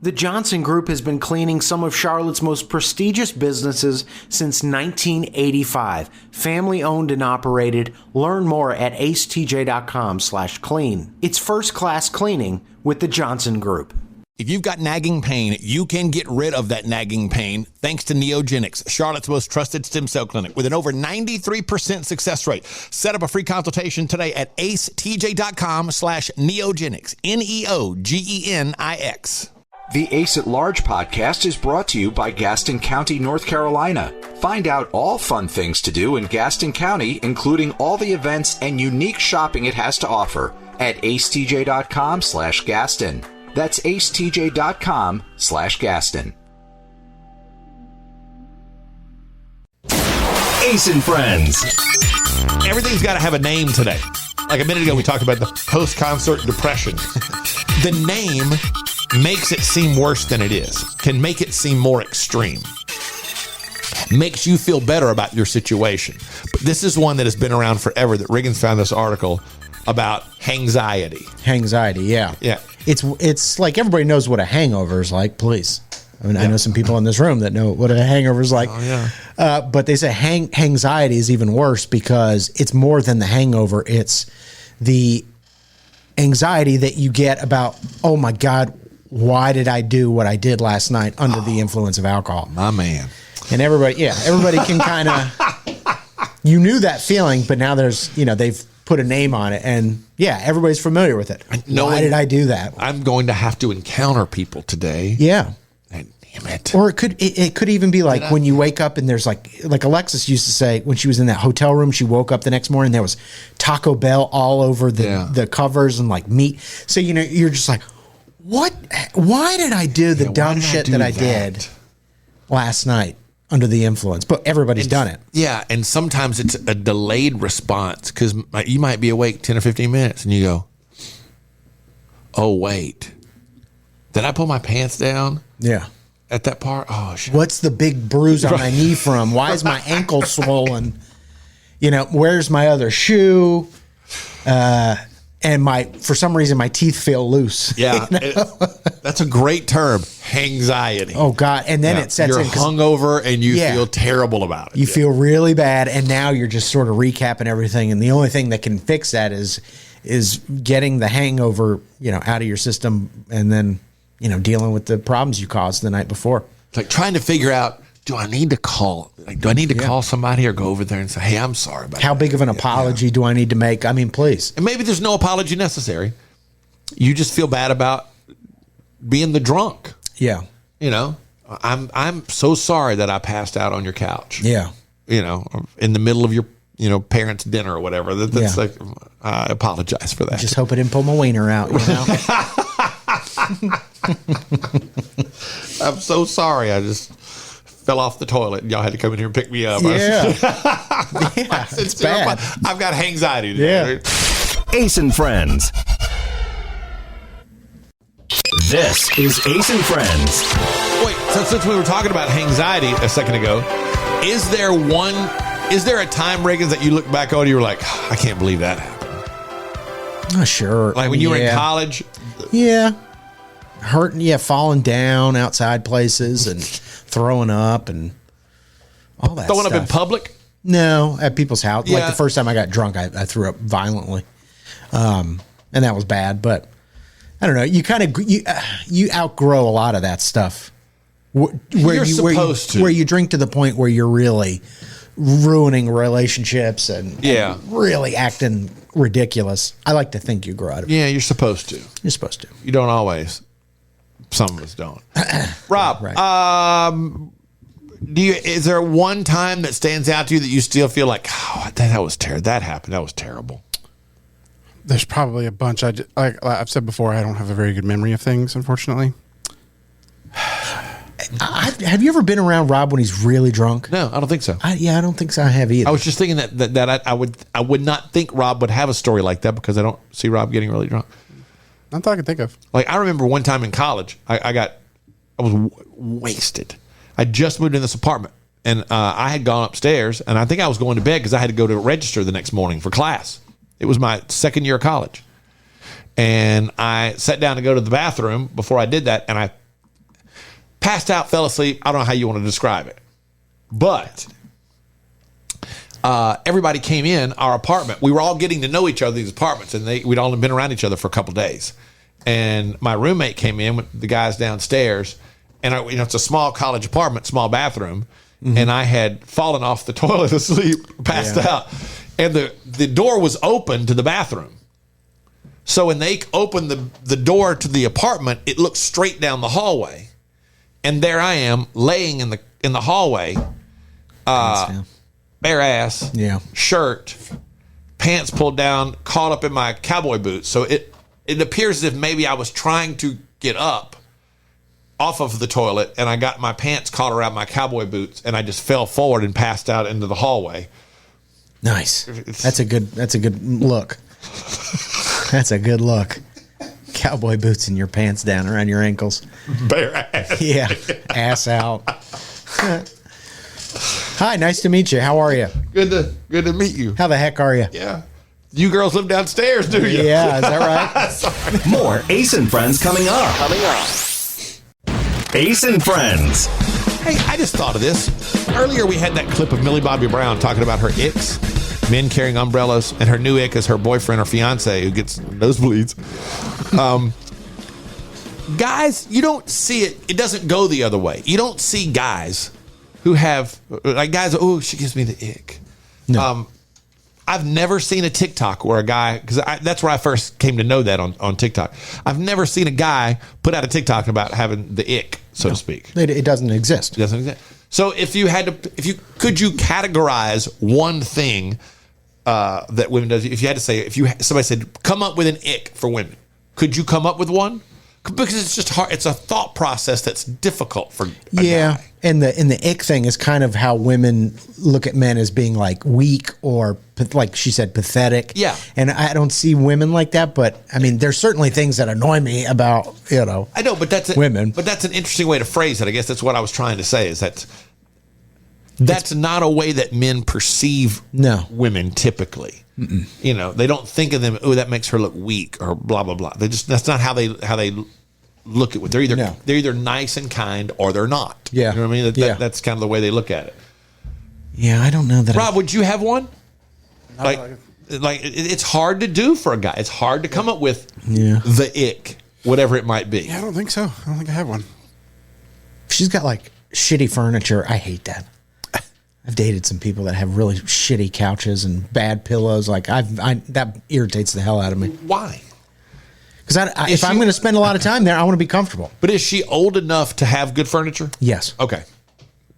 The Johnson Group has been cleaning some of Charlotte's most prestigious businesses since 1985. Family owned and operated. Learn more at acetj.com/clean. It's first class cleaning with the Johnson Group. If you've got nagging pain, you can get rid of that nagging pain thanks to Neogenics, Charlotte's most trusted stem cell clinic with an over 93% success rate. Set up a free consultation today at acetj.com/neogenics, Neogenix. The Ace at Large podcast is brought to you by Gaston County, North Carolina. Find out all fun things to do in Gaston County, including all the events and unique shopping it has to offer at acetj.com/Gaston. That's acetj.com/Gaston. Ace and Friends. Everything's got to have a name today. Like a minute ago, we talked about the post-concert depression. The name makes it seem worse than it is, can make it seem more extreme, makes you feel better about your situation. But this is one that has been around forever, that Riggins found this article about hangxiety. Hangxiety, yeah. Yeah. It's like everybody knows what a hangover is like, please. I mean, I know some people in this room that know what a hangover is like. Oh, yeah. But they say hangxiety is even worse because it's more than the hangover. It's the anxiety that you get about, oh my God, why did I do what I did last night under the influence of alcohol? My man. And everybody can kind of, you knew that feeling, but now they've put a name on it, and everybody's familiar with it. Why did I do that? I'm going to have to encounter people today. Yeah. And damn it. Or it could even be like when you wake up and there's like Alexis used to say when she was in that hotel room, she woke up the next morning, there was Taco Bell all over the covers and like meat. So, you're just like, what? Why did I do the dumb shit that I did last night under the influence? But everybody's done it. Yeah, and sometimes it's a delayed response because you might be awake 10 or 15 minutes and you go, oh, wait. Did I pull my pants down? Yeah. At that part? Oh, shit. What's the big bruise on my knee from? Why is my ankle swollen? Where's my other shoe? And for some reason, my teeth feel loose. Yeah, that's a great term, hangxiety. Oh God! And then it sets you're in. You're hungover and you feel terrible about it. You feel really bad, and now you're just sort of recapping everything. And the only thing that can fix that is is getting the hangover, out of your system, and then, dealing with the problems you caused the night before. It's like trying to figure out, do I need to call? Do I need to call somebody or go over there and say, hey, I'm sorry about How big of an apology do I need to make? I mean, please. And maybe there's no apology necessary. You just feel bad about being the drunk. Yeah. I'm so sorry that I passed out on your couch. Yeah. In the middle of your, parents' dinner or whatever. That's like, I apologize for that. Just hope I didn't pull my wiener out, I'm so sorry. I just fell off the toilet and y'all had to come in here and pick me up. Yeah. It's bad. I've got anxiety today. Yeah. Ace and Friends. This is Ace and Friends. Wait, so since we were talking about anxiety a second ago, is there a time, Reagan, that you look back on and you were like, I can't believe that happened? Oh, sure. Like when you were in college? Yeah. Hurting, falling down outside places and throwing up and all that Throwing stuff. up in public? No, at people's house. Yeah. Like the first time I got drunk, I threw up violently. And that was bad, but I don't know. You kind of you outgrow a lot of that stuff. Where you drink to the point where you're really ruining relationships and really acting ridiculous. I like to think you grow out of it. Yeah, you're supposed to. You're supposed to. You don't always. Some of us don't. Rob, right. Is there one time that stands out to you that you still feel like, that was terrible? That happened. That was terrible. There's probably a bunch. Like I've said before, I don't have a very good memory of things, unfortunately. Have you ever been around Rob when he's really drunk? No, I don't think so. I don't think so. I have either. I was just thinking that I would not think Rob would have a story like that because I don't see Rob getting really drunk. Not that I can think of. Like I remember one time in college, I was wasted. I just moved in this apartment and I had gone upstairs and I think I was going to bed because I had to go to register the next morning for class. It was my second year of college. And I sat down to go to the bathroom before I did that and I passed out, fell asleep. I don't know how you want to describe it. But everybody came in our apartment. We were all getting to know each other, these apartments, and we'd all been around each other for a couple days. And my roommate came in with the guys downstairs, and it's a small college apartment, small bathroom, and I had fallen off the toilet asleep, passed out, and the door was open to the bathroom. So when they opened the door to the apartment, it looked straight down the hallway. And there I am laying in the hallway, bare ass, shirt, pants pulled down, caught up in my cowboy boots. So it appears as if maybe I was trying to get up off of the toilet and I got my pants caught around my cowboy boots and I just fell forward and passed out into the hallway. Nice. That's a good look. That's a good look. Cowboy boots and your pants down around your ankles. Bare ass. Yeah. Ass out. Hi, nice to meet you. How are you? Good to meet you. How the heck are you? Yeah. You girls live downstairs, do you? Yeah, is that right? More Ace and Friends coming up. Ace and Friends. Hey, I just thought of this. Earlier we had that clip of Millie Bobby Brown talking about her icks, men carrying umbrellas, and her new ick is her boyfriend or fiance who gets nosebleeds. Guys, you don't see it. It doesn't go the other way. You don't see guys who have, like guys, oh, she gives me the ick. No. I've never seen a TikTok where a guy, because that's where I first came to know that on TikTok. I've never seen a guy put out a TikTok about having the ick, so to speak. It doesn't exist. It doesn't exist. So could you categorize one thing that women do? If you had to say, somebody said, come up with an ick for women, could you come up with one? Because it's just hard. It's a thought process that's difficult for a guy. And the ick thing is kind of how women look at men as being like weak or like she said, pathetic. Yeah. And I don't see women like that, but I mean, there's certainly things that annoy me about, I know, but women. But that's an interesting way to phrase it. I guess that's what I was trying to say is that's not a way that men perceive women typically. Mm-mm. They don't think of them, oh, that makes her look weak or blah blah blah. That's not how they look at it. They're either nice and kind or they're not. Yeah. You know what I mean? That's kind of the way they look at it. Yeah, I don't know that. Rob, would you have one? it's hard to do for a guy. It's hard to come up with the ick, whatever it might be. Yeah, I don't think so. I don't think I have one. She's got like shitty furniture. I hate that. I've dated some people that have really shitty couches and bad pillows. Like that irritates the hell out of me. Why? Because if I'm going to spend a lot of time there, I want to be comfortable. But is she old enough to have good furniture? Yes. Okay.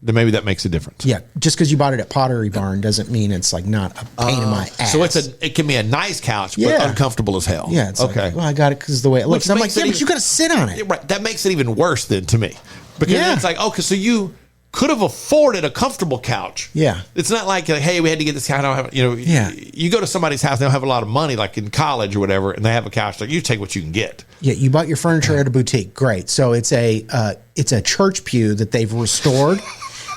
Then maybe that makes a difference. Yeah. Just because you bought it at Pottery Barn doesn't mean it's like not a pain in my ass. So it can be a nice couch, but uncomfortable as hell. Yeah. It's okay. Like, well, I got it because of the way it looks. I'm like, but you got to sit on it. Right. That makes it even worse then to me. Because it's like, okay, so you could have afforded a comfortable couch. Yeah. It's not like, hey, we had to get this couch. I don't have, you go to somebody's house, they don't have a lot of money, like in college or whatever, and they have a couch. Like, you take what you can get. Yeah, you bought your furniture at a boutique. Great. So it's a church pew that they've restored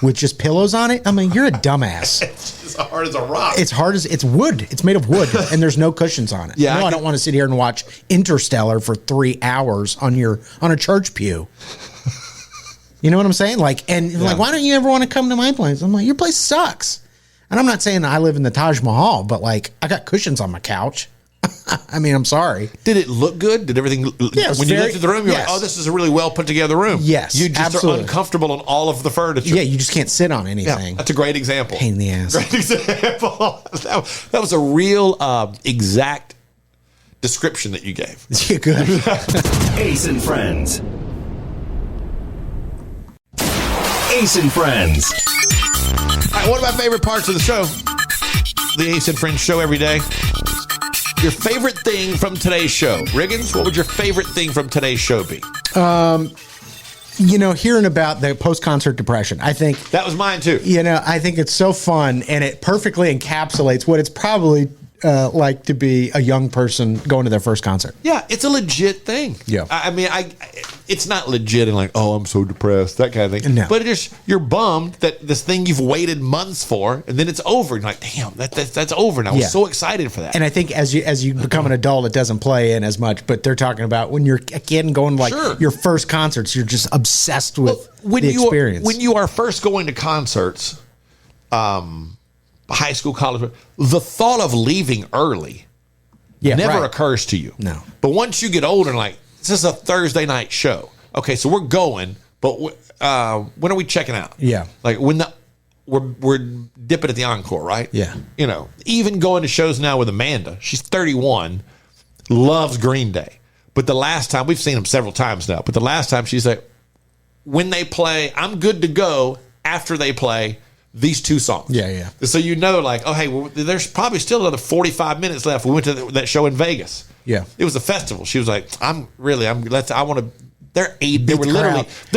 with just pillows on it. I mean, you're a dumbass. It's as hard as a rock. It's wood. It's made of wood, and there's no cushions on it. Yeah, I don't want to sit here and watch Interstellar for 3 hours on a church pew. You know what I'm saying? Like, why don't you ever want to come to my place? I'm like, your place sucks. And I'm not saying I live in the Taj Mahal, but like, I got cushions on my couch. I mean, I'm sorry. Did it look good? Did everything? Yeah, when you looked at the room, you're like, oh, this is a really well put together room. Yes, you just absolutely. are uncomfortable on all of the furniture. Yeah, you just can't sit on anything. Yeah, that's a great example. Pain in the ass. Great example. That was a real exact description that you gave. Yeah, good. Ace and Friends. Ace and Friends. All right, one of my favorite parts of the show, the Ace and Friends show every day. Your favorite thing from today's show. Riggins, what would your favorite thing from today's show be? Hearing about the post-concert depression. I think that was mine too. I think it's so fun, and it perfectly encapsulates what it's probably like to be a young person going to their first concert. Yeah, it's a legit thing. Yeah. I mean, it's not legit and like, oh, I'm so depressed, that kind of thing. No. But you're bummed that this thing you've waited months for, and then it's over. And you're like, damn, that's over now. I was so excited for that. And I think as you become an adult, it doesn't play in as much. But they're talking about when you're a kid and going to like your first concerts, you're just obsessed with the experience. When you are first going to concerts, high school, college, the thought of leaving early never occurs to you. No. But once you get older, like, this is a Thursday night show. Okay, so we're going, but when are we checking out? Yeah. Like when we're dipping at the encore, right? Yeah. Even going to shows now with Amanda, she's 31, loves Green Day. But the last time, we've seen them several times now, but the last time she's like, when they play, I'm good to go after they play these two songs. Yeah. So like, oh, hey, well, there's probably still another 45 minutes left. We went to that show in Vegas. Yeah. It was a festival. She was like, I want to. There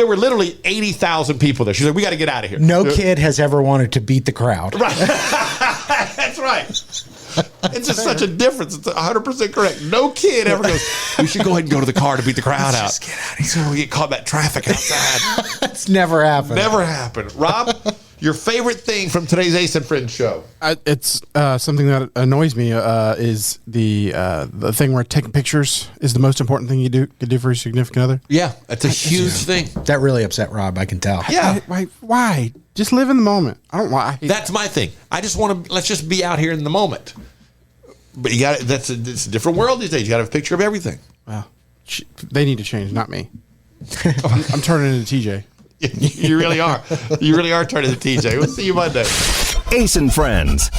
were literally 80,000 people there. She's like, we got to get out of here. No kid has ever wanted to beat the crowd. Right. That's right. It's just such a difference. It's 100% correct. No kid ever goes, we should go ahead and go to the car to beat the crowd out. Just get out of here. So we get caught by traffic outside. That's never happened. Never happened. Rob, your favorite thing from today's Ace and Friends show? It's something that annoys me is the thing where taking pictures is the most important thing you could do for your significant other. Yeah, that's a huge thing. That really upset Rob, I can tell. Yeah. Why? Just live in the moment. I don't why. That's my thing. I just want to, let's just be out here in the moment. But it's a different world these days. You got to have a picture of everything. Well, they need to change, not me. I'm turning into TJ. You really are. You really are turning to TJ. We'll see you Monday. Ace and Friends,